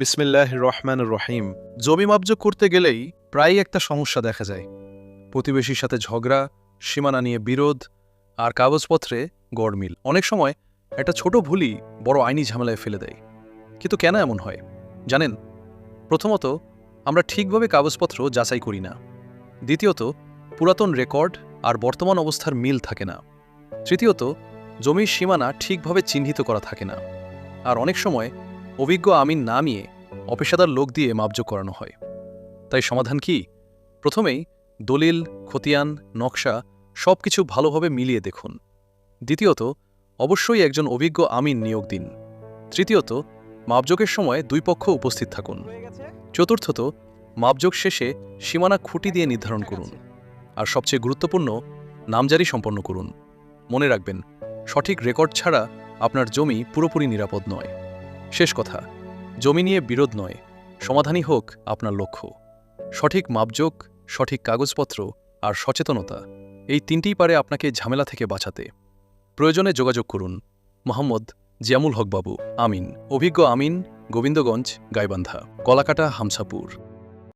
বিসমিল্লাহির রহমানির রহিম। জমি মাপজোক করতে গেলেই প্রায়ই একটা সমস্যা দেখা যায়। প্রতিবেশীর সাথে ঝগড়া, সীমানা নিয়ে বিরোধ আর কাগজপত্রে গড়মিল। অনেক সময় একটা ছোট ভুলই বড় আইনি ঝামেলায় ফেলে দেয়। কিন্তু কেন এমন হয় জানেন? প্রথমত, আমরা ঠিকভাবে কাগজপত্র যাচাই করি না। দ্বিতীয়ত, পুরাতন রেকর্ড আর বর্তমান অবস্থার মিল থাকে না। তৃতীয়ত, জমির সীমানা ঠিকভাবে চিহ্নিত করা থাকে না। আর অনেক সময় অভিজ্ঞ আমিন না নিয়ে অপেশাদার লোক দিয়ে মাপজোক করানো হয়। তাই সমাধান কি? প্রথমেই দলিল, খতিয়ান, নকশা সবকিছু ভালোভাবে মিলিয়ে দেখুন। দ্বিতীয়ত, অবশ্যই একজন অভিজ্ঞ আমিন নিয়োগ দিন। তৃতীয়ত, মাপজোকের সময় দুই পক্ষ উপস্থিত থাকুন। চতুর্থত, মাপজোক শেষে সীমানা খুঁটি দিয়ে নির্ধারণ করুন। আর সবচেয়ে গুরুত্বপূর্ণ, নামজারি সম্পন্ন করুন। মনে রাখবেন, সঠিক রেকর্ড ছাড়া আপনার জমি পুরোপুরি নিরাপদ নয়। শেষ কথা, জমি নিয়ে বিরোধ নয়, সমাধানই হোক আপনার লক্ষ্য। সঠিক মাপজোক, সঠিক কাগজপত্র আর সচেতনতা, এই তিনটিই পারে আপনাকে ঝামেলা থেকে বাঁচাতে। প্রয়োজনে যোগাযোগ করুন। মোহাম্মদ জিয়ামুল হক বাবু, আমিন, অভিজ্ঞ আমিন, গোবিন্দগঞ্জ, গাইবান্ধা, কলাকাটা, হামসাপুর।